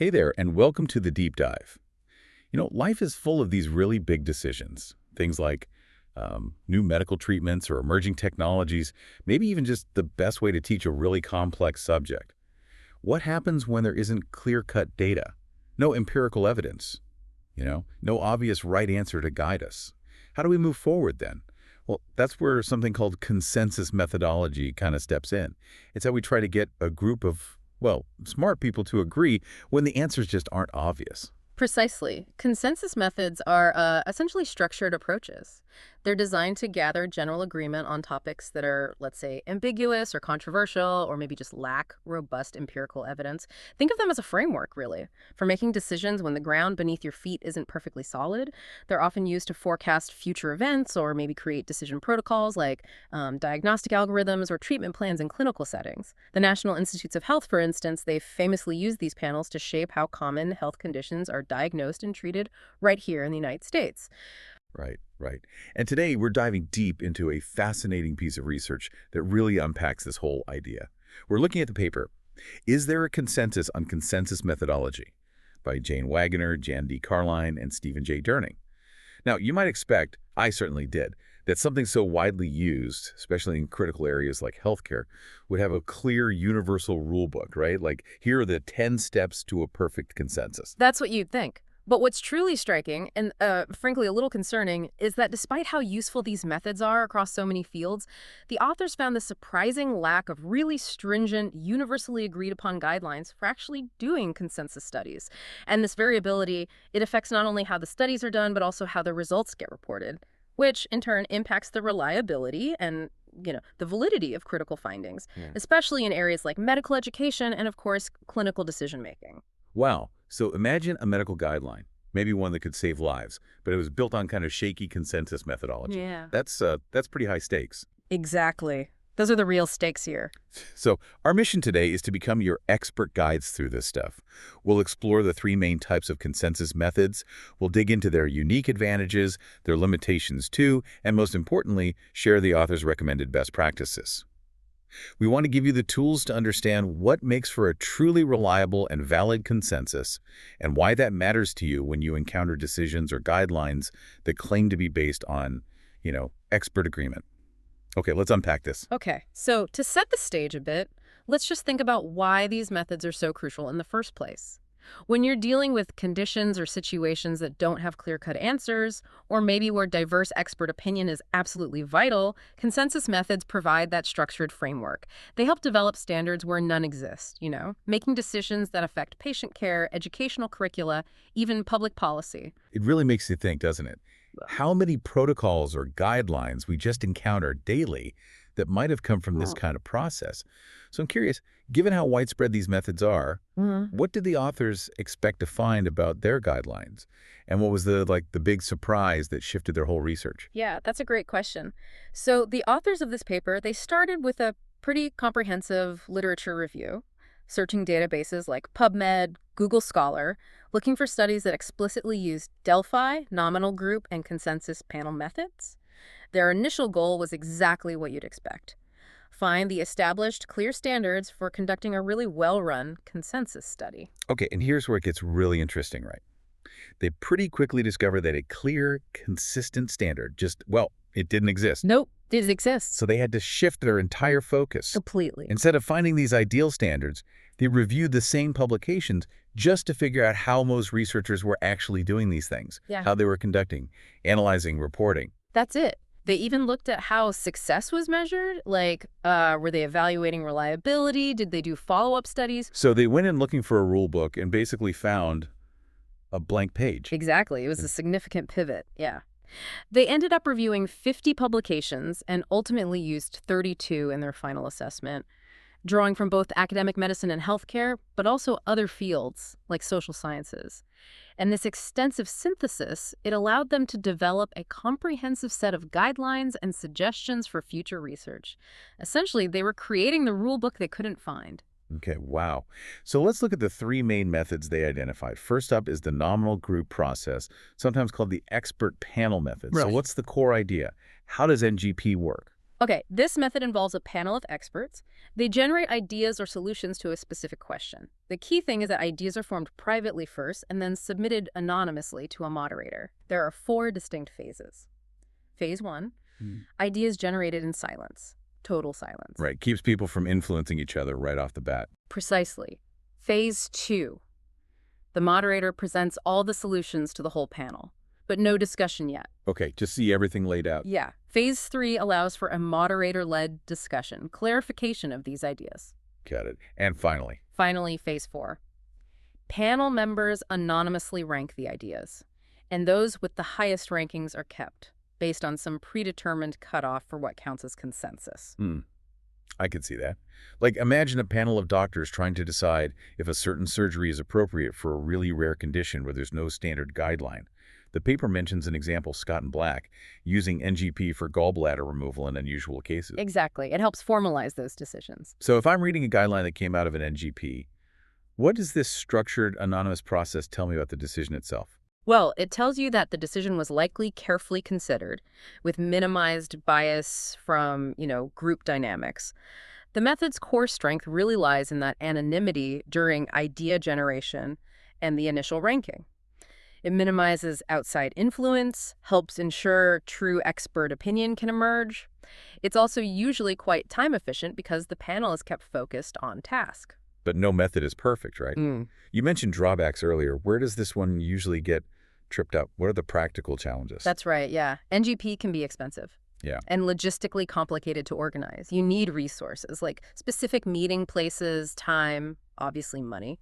Hey there, and welcome to the deep dive. Life is full of these really big decisions. Things like new medical treatments or emerging technologies, maybe even just the best way to teach a really complex subject. What happens when there isn't clear-cut data? No empirical evidence? No obvious right answer to guide us. How do we move forward then? Well, that's where something called consensus methodology kind of steps in. It's how we try to get a group of, well, smart people to agree when the answers just aren't obvious. Precisely. Consensus methods are essentially structured approaches. They're designed to gather general agreement on topics that are, let's say, ambiguous or controversial, or maybe just lack robust empirical evidence. Think of them as a framework, really, for making decisions when the ground beneath your feet isn't perfectly solid. They're often used to forecast future events or maybe create decision protocols like diagnostic algorithms or treatment plans in clinical settings. The National Institutes of Health, for instance, they famously use these panels to shape how common health conditions are diagnosed and treated right here in the United States. Right, right. And today we're diving deep into a fascinating piece of research that really unpacks this whole idea. We're looking at the paper, Is There a Consensus on Consensus Methodology? By Jane Wagoner, Jan D. Carline, and Stephen J. Durning. Now, you might expect, I certainly did, that something so widely used, especially in critical areas like healthcare, would have a clear universal rule book, right? Like, here are the 10 steps to a perfect consensus. That's what you'd think. But what's truly striking, and frankly a little concerning, is that despite how useful these methods are across so many fields, the authors found the surprising lack of really stringent, universally agreed upon guidelines for actually doing consensus studies. And this variability, it affects not only how the studies are done, but also how the results get reported, which in turn impacts the reliability and the validity of critical findings, Yeah. especially in areas like medical education and, of course, clinical decision-making. Wow. So imagine a medical guideline, maybe one that could save lives, but it was built on kind of shaky consensus methodology. Yeah. That's pretty high stakes. Exactly. Those are the real stakes here. So our mission today is to become your expert guides through this stuff. We'll explore the three main types of consensus methods. We'll dig into their unique advantages, their limitations too, and most importantly, share the author's recommended best practices. We want to give you the tools to understand what makes for a truly reliable and valid consensus and why that matters to you when you encounter decisions or guidelines that claim to be based on, expert agreement. Okay, let's unpack this. Okay, so to set the stage a bit, let's just think about why these methods are so crucial in the first place. When you're dealing with conditions or situations that don't have clear-cut answers, or maybe where diverse expert opinion is absolutely vital, consensus methods provide that structured framework. They help develop standards where none exist, making decisions that affect patient care, educational curricula, even public policy. It really makes you think, doesn't it? How many protocols or guidelines we just encounter daily that might have come from this kind of process. So I'm curious, given how widespread these methods are, what did the authors expect to find about their guidelines? And what was the big surprise that shifted their whole research? Yeah, that's a great question. So the authors of this paper, they started with a pretty comprehensive literature review, searching databases like PubMed, Google Scholar, looking for studies that explicitly used Delphi, nominal group, and consensus panel methods. Their initial goal was exactly what you'd expect. Find the established, clear standards for conducting a really well-run consensus study. Okay, and here's where it gets really interesting, right? They pretty quickly discovered that a clear, consistent standard it didn't exist. Nope, didn't exist. So they had to shift their entire focus. Completely. Instead of finding these ideal standards, they reviewed the same publications just to figure out how most researchers were actually doing these things, how they were conducting, analyzing, reporting. That's it. They even looked at how success was measured, like were they evaluating reliability? Did they do follow-up studies? So they went in looking for a rule book and basically found a blank page. Exactly. It was a significant pivot, yeah. They ended up reviewing 50 publications and ultimately used 32 in their final assessment, drawing from both academic medicine and healthcare, but also other fields like social sciences. And this extensive synthesis, it allowed them to develop a comprehensive set of guidelines and suggestions for future research. Essentially, they were creating the rule book they couldn't find. Okay, wow. So let's look at the three main methods they identified. First up is the nominal group process, sometimes called the expert panel method. So Right. what's the core idea? How does NGP work? Okay, this method involves a panel of experts. They generate ideas or solutions to a specific question. The key thing is that ideas are formed privately first and then submitted anonymously to a moderator. There are 4 distinct phases. Phase 1, Hmm. ideas generated in silence. Total silence. Right. Keeps people from influencing each other right off the bat. Precisely. Phase 2, the moderator presents all the solutions to the whole panel, but no discussion yet. Okay, just see everything laid out. Yeah. Phase 3 allows for a moderator-led discussion, clarification of these ideas. Got it. And finally. Finally, phase 4. Panel members anonymously rank the ideas, and those with the highest rankings are kept, based on some predetermined cutoff for what counts as consensus. I could see that. Like, imagine a panel of doctors trying to decide if a certain surgery is appropriate for a really rare condition where there's no standard guideline. The paper mentions an example, Scott and Black, using NGP for gallbladder removal in unusual cases. Exactly. It helps formalize those decisions. So if I'm reading a guideline that came out of an NGP, what does this structured, anonymous process tell me about the decision itself? Well, it tells you that the decision was likely carefully considered, with minimized bias from, group dynamics. The method's core strength really lies in that anonymity during idea generation and the initial ranking. It minimizes outside influence, helps ensure true expert opinion can emerge. It's also usually quite time efficient because the panel is kept focused on task. But no method is perfect, right? You mentioned drawbacks earlier. Where does this one usually get tripped up? What are the practical challenges? That's right, yeah. NGP can be expensive. Yeah. And logistically complicated to organize. You need resources like specific meeting places, time, obviously money.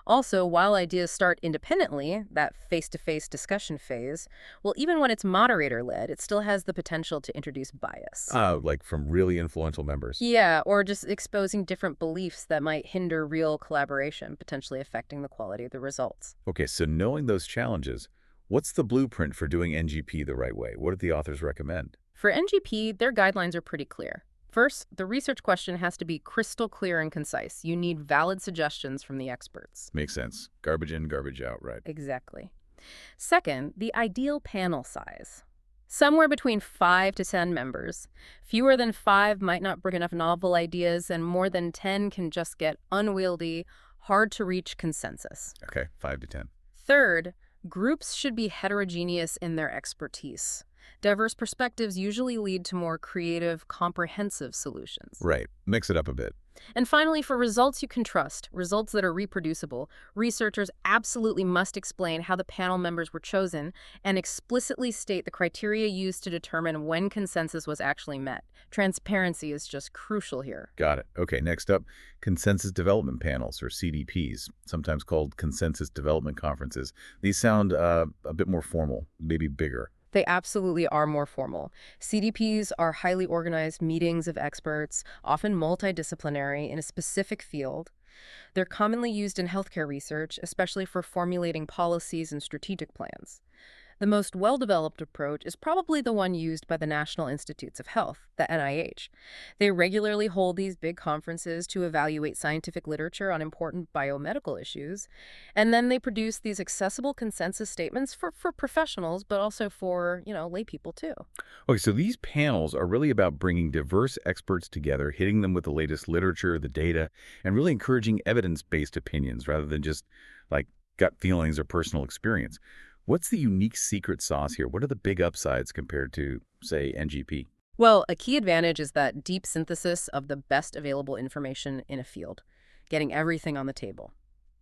Also, while ideas start independently, that face-to-face discussion phase, well, even when it's moderator-led, it still has the potential to introduce bias. Like from really influential members. Yeah, or just exposing different beliefs that might hinder real collaboration, potentially affecting the quality of the results. Okay, so knowing those challenges, what's the blueprint for doing NGP the right way? What do the authors recommend? For NGP, their guidelines are pretty clear. First, the research question has to be crystal clear and concise. You need valid suggestions from the experts. Makes sense. Garbage in, garbage out, right? Exactly. Second, the ideal panel size. Somewhere between 5 to 10 members. Fewer than 5 might not bring enough novel ideas, and more than 10 can just get unwieldy, hard-to-reach consensus. Okay, 5 to 10. Third, groups should be heterogeneous in their expertise. Diverse perspectives usually lead to more creative, comprehensive solutions. Right. Mix it up a bit. And finally, for results you can trust, results that are reproducible, researchers absolutely must explain how the panel members were chosen and explicitly state the criteria used to determine when consensus was actually met. Transparency is just crucial here. Got it. Okay, next up, consensus development panels, or CDPs, sometimes called consensus development conferences. These sound a bit more formal, maybe bigger. They absolutely are more formal. CDPs are highly organized meetings of experts, often multidisciplinary in a specific field. They're commonly used in healthcare research, especially for formulating policies and strategic plans. The most well-developed approach is probably the one used by the National Institutes of Health, the NIH. They regularly hold these big conferences to evaluate scientific literature on important biomedical issues, and then they produce these accessible consensus statements for professionals, but also for, lay people too. Okay, so these panels are really about bringing diverse experts together, hitting them with the latest literature, the data, and really encouraging evidence-based opinions rather than just like gut feelings or personal experience. What's the unique secret sauce here? What are the big upsides compared to, say, NGP? Well, a key advantage is that deep synthesis of the best available information in a field, getting everything on the table.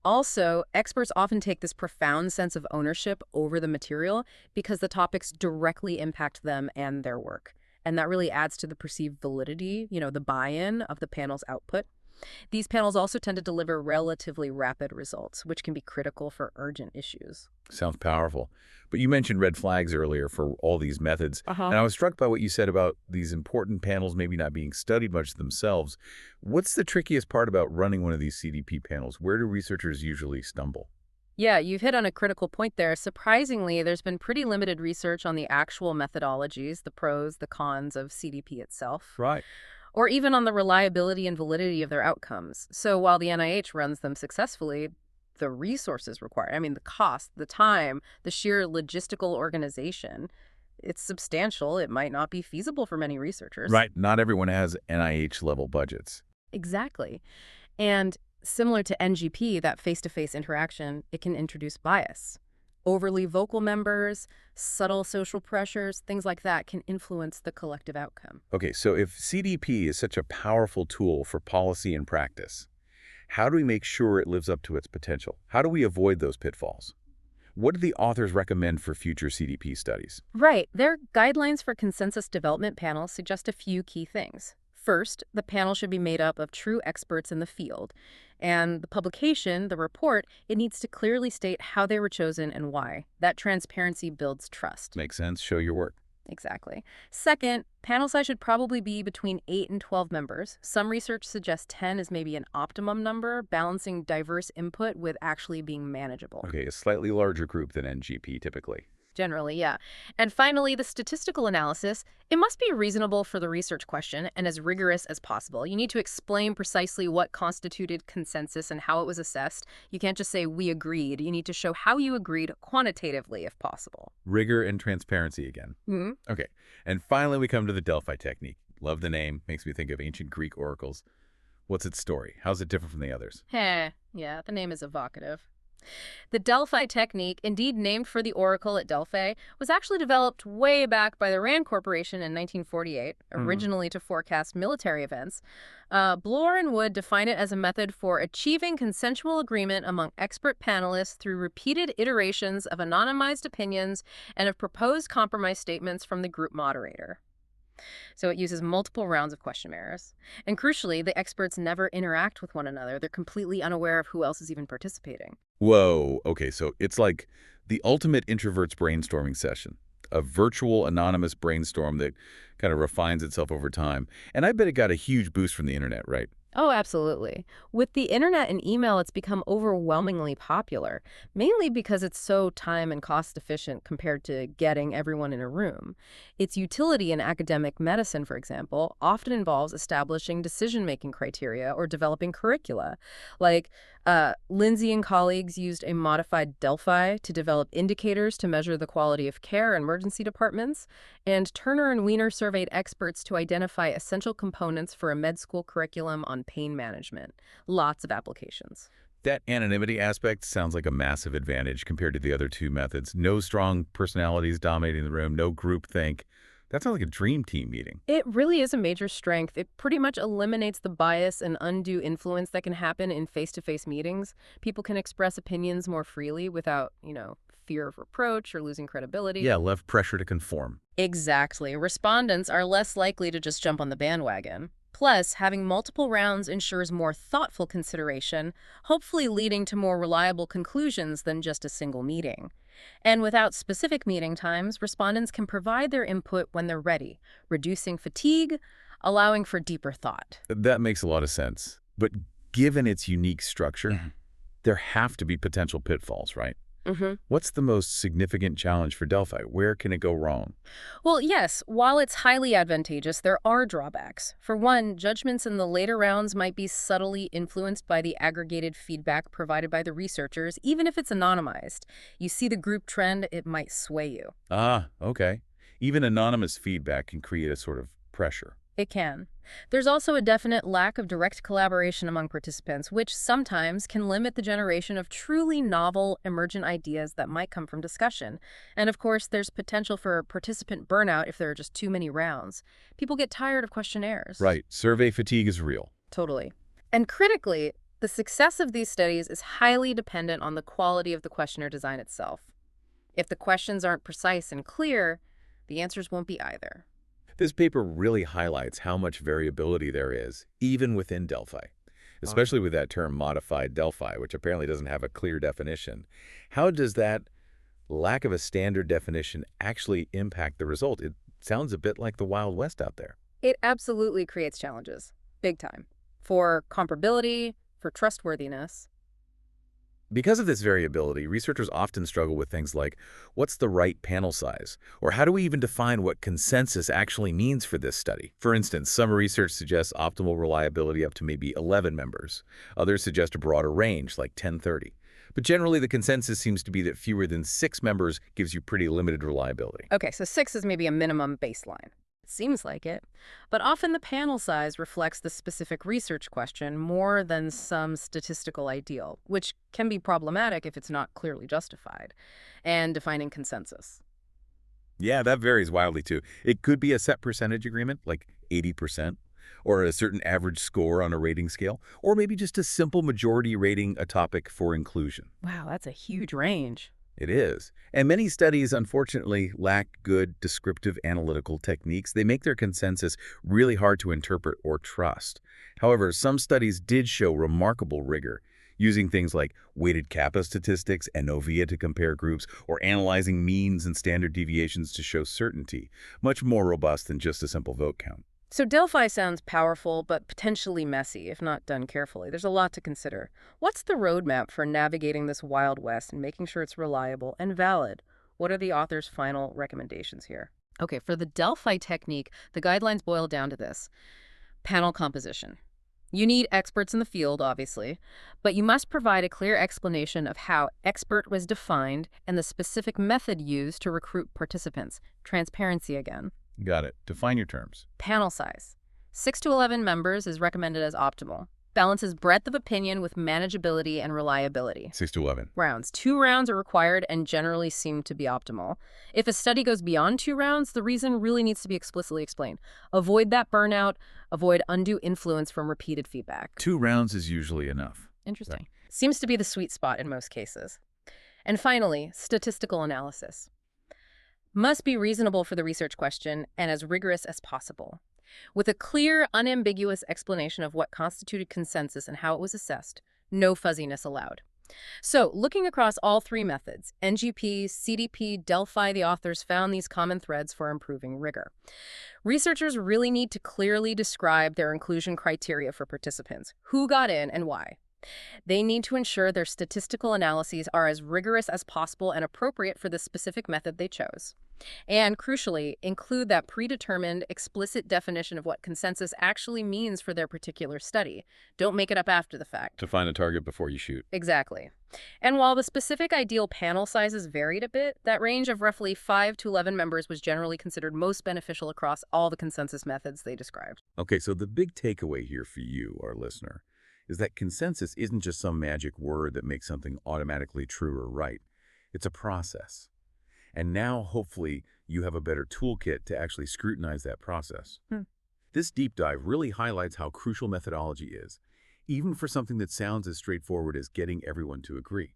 Also, experts often take this profound sense of ownership over the material because the topics directly impact them and their work. And that really adds to the perceived validity, the buy-in of the panel's output. These panels also tend to deliver relatively rapid results, which can be critical for urgent issues. Sounds powerful. But you mentioned red flags earlier for all these methods. And I was struck by what you said about these important panels maybe not being studied much themselves. What's the trickiest part about running one of these CDP panels? Where do researchers usually stumble? Yeah, you've hit on a critical point there. Surprisingly, there's been pretty limited research on the actual methodologies, the pros, the cons of CDP itself. Right. Or even on the reliability and validity of their outcomes. So while the NIH runs them successfully, the resources required, the cost, the time, the sheer logistical organization, It's substantial. It might not be feasible for many researchers. Right. Not everyone has NIH-level budgets. Exactly. And similar to NGP, that face-to-face interaction, it can introduce bias. Overly vocal members, subtle social pressures, things like that can influence the collective outcome. Okay, so if CDP is such a powerful tool for policy and practice, how do we make sure it lives up to its potential? How do we avoid those pitfalls? What do the authors recommend for future CDP studies? Right. Their guidelines for consensus development panels suggest a few key things. First, the panel should be made up of true experts in the field. And the publication, the report, it needs to clearly state how they were chosen and why. That transparency builds trust. Makes sense. Show your work. Exactly. Second, panel size should probably be between 8 and 12 members. Some research suggests 10 is maybe an optimum number, balancing diverse input with actually being manageable. Okay, a slightly larger group than NGP typically. Generally, yeah. And finally, the statistical analysis, it must be reasonable for the research question and as rigorous as possible. You need to explain precisely what constituted consensus and how it was assessed. You can't just say, we agreed. You need to show how you agreed quantitatively, if possible. Rigor and transparency again. Hmm. Okay, and finally we come to the Delphi technique. Love the name. Makes me think of ancient Greek oracles. What's its story? How's it different from the others? Heh, yeah, the name is evocative. The Delphi technique, indeed named for the oracle at Delphi, was actually developed way back by the Rand Corporation in 1948, originally to forecast military events. Bloor and Wood define it as a method for achieving consensual agreement among expert panelists through repeated iterations of anonymized opinions and of proposed compromise statements from the group moderator. So it uses multiple rounds of questionnaires. And crucially, the experts never interact with one another. They're completely unaware of who else is even participating. Whoa, okay, so it's like the ultimate introvert's brainstorming session, a virtual anonymous brainstorm that kind of refines itself over time. And I bet it got a huge boost from the internet, right? Oh, absolutely. With the internet and email, it's become overwhelmingly popular, mainly because it's so time and cost efficient compared to getting everyone in a room. Its utility in academic medicine, for example, often involves establishing decision-making criteria or developing curricula. Like, Lindsay and colleagues used a modified Delphi to develop indicators to measure the quality of care in emergency departments, and Turner and Weiner surveyed experts to identify essential components for a med school curriculum on pain management. Lots of applications. That anonymity aspect sounds like a massive advantage compared to the other two methods. No strong personalities dominating the room, no groupthink. That sounds like a dream team meeting. It really is a major strength. It pretty much eliminates the bias and undue influence that can happen in face-to-face meetings. People can express opinions more freely without, fear of reproach or losing credibility. Yeah, left pressure to conform. Exactly. Respondents are less likely to just jump on the bandwagon. Plus, having multiple rounds ensures more thoughtful consideration, hopefully leading to more reliable conclusions than just a single meeting. And without specific meeting times, respondents can provide their input when they're ready, reducing fatigue, allowing for deeper thought. That makes a lot of sense. But given its unique structure, there have to be potential pitfalls, right? What's the most significant challenge for Delphi? Where can it go wrong? Well, yes, while it's highly advantageous, there are drawbacks. For one, judgments in the later rounds might be subtly influenced by the aggregated feedback provided by the researchers, even if it's anonymized. You see the group trend, it might sway you. Ah, okay. Even anonymous feedback can create a sort of pressure. It can. There's also a definite lack of direct collaboration among participants, which sometimes can limit the generation of truly novel, emergent ideas that might come from discussion. And of course, there's potential for participant burnout if there are just too many rounds. People get tired of questionnaires. Right. Survey fatigue is real. Totally. And critically, the success of these studies is highly dependent on the quality of the questionnaire design itself. If the questions aren't precise and clear, the answers won't be either. This paper really highlights how much variability there is, even within Delphi, especially with that term modified Delphi, which apparently doesn't have a clear definition. How does that lack of a standard definition actually impact the result? It sounds a bit like the Wild West out there. It absolutely creates challenges, big time, for comparability, for trustworthiness. Because of this variability, researchers often struggle with things like, what's the right panel size? Or how do we even define what consensus actually means for this study? For instance, some research suggests optimal reliability up to maybe 11 members. Others suggest a broader range, like 10-30. But generally, the consensus seems to be that fewer than 6 members gives you pretty limited reliability. Okay, so 6 is maybe a minimum baseline. Seems like it. But often the panel size reflects the specific research question more than some statistical ideal, which can be problematic if it's not clearly justified. And defining consensus. Yeah, that varies wildly too. It could be a set percentage agreement, like 80%, or a certain average score on a rating scale, or maybe just a simple majority rating a topic for inclusion. Wow, that's a huge range. It is. And many studies, unfortunately, lack good descriptive analytical techniques. They make their consensus really hard to interpret or trust. However, some studies did show remarkable rigor, using things like weighted kappa statistics and novia to compare groups, or analyzing means and standard deviations to show certainty, much more robust than just a simple vote count. So Delphi sounds powerful, but potentially messy if not done carefully. There's a lot to consider. What's the roadmap for navigating this Wild West and making sure it's reliable and valid? What are the author's final recommendations here? Okay, for the Delphi technique, the guidelines boil down to this. Panel composition. You need experts in the field, obviously, but you must provide a clear explanation of how expert was defined and the specific method used to recruit participants. Transparency again. Got it. Define your terms. Panel size. 6 to 11 members is recommended as optimal. Balances breadth of opinion with manageability and reliability. 6 to 11. Rounds. 2 rounds are required and generally seem to be optimal. If a study goes beyond 2 rounds, the reason really needs to be explicitly explained. Avoid that burnout. Avoid undue influence from repeated feedback. 2 rounds is usually enough. Interesting. Seems to be the sweet spot in most cases. And finally, statistical analysis. Must be reasonable for the research question and as rigorous as possible, with a clear, unambiguous explanation of what constituted consensus and how it was assessed. No fuzziness allowed. So, looking across all 3 methods, NGP, CDP, Delphi, the authors found these common threads for improving rigor. Researchers really need to clearly describe their inclusion criteria for participants, who got in and why. They need to ensure their statistical analyses are as rigorous as possible and appropriate for the specific method they chose. And crucially, include that predetermined, explicit definition of what consensus actually means for their particular study. Don't make it up after the fact. To find a target before you shoot. Exactly. And while the specific ideal panel sizes varied a bit, that range of roughly 5 to 11 members was generally considered most beneficial across all the consensus methods they described. Okay, so the big takeaway here for you, our listener, is that consensus isn't just some magic word that makes something automatically true or right. It's a process. And now, hopefully, you have a better toolkit to actually scrutinize that process. This deep dive really highlights how crucial methodology is, even for something that sounds as straightforward as getting everyone to agree.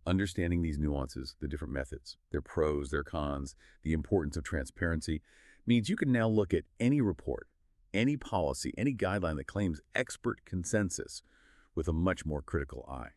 Understanding these nuances, the different methods, their pros, their cons, the importance of transparency, means you can now look at any report, any policy, any guideline that claims expert consensus with a much more critical eye.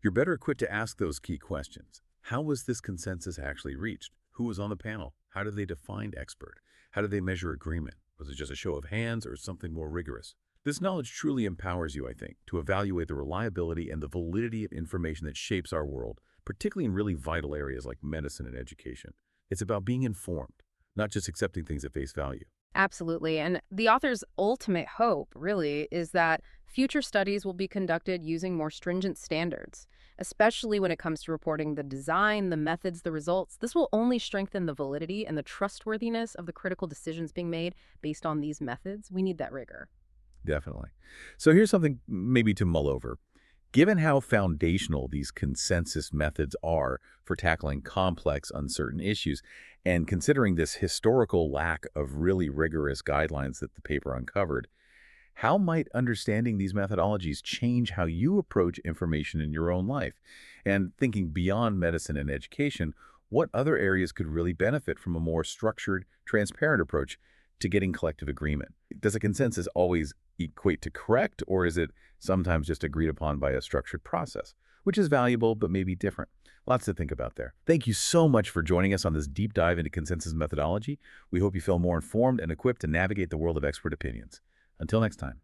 You're better equipped to ask those key questions. How was this consensus actually reached? Who was on the panel? How did they define expert? How did they measure agreement? Was it just a show of hands or something more rigorous? This knowledge truly empowers you, I think, to evaluate the reliability and the validity of information that shapes our world, particularly in really vital areas like medicine and education. It's about being informed, not just accepting things at face value. Absolutely. And the author's ultimate hope, really, is that future studies will be conducted using more stringent standards, especially when it comes to reporting the design, the methods, the results. This will only strengthen the validity and the trustworthiness of the critical decisions being made based on these methods. We need that rigor. Definitely. So here's something maybe to mull over. Given how foundational these consensus methods are for tackling complex, uncertain issues, and considering this historical lack of really rigorous guidelines that the paper uncovered, how might understanding these methodologies change how you approach information in your own life? And thinking beyond medicine and education, what other areas could really benefit from a more structured, transparent approach to getting collective agreement? Does a consensus always equate to correct, or is it sometimes just agreed upon by a structured process, which is valuable but maybe different? Lots to think about there. Thank you so much for joining us on this deep dive into consensus methodology. We hope you feel more informed and equipped to navigate the world of expert opinions. Until next time.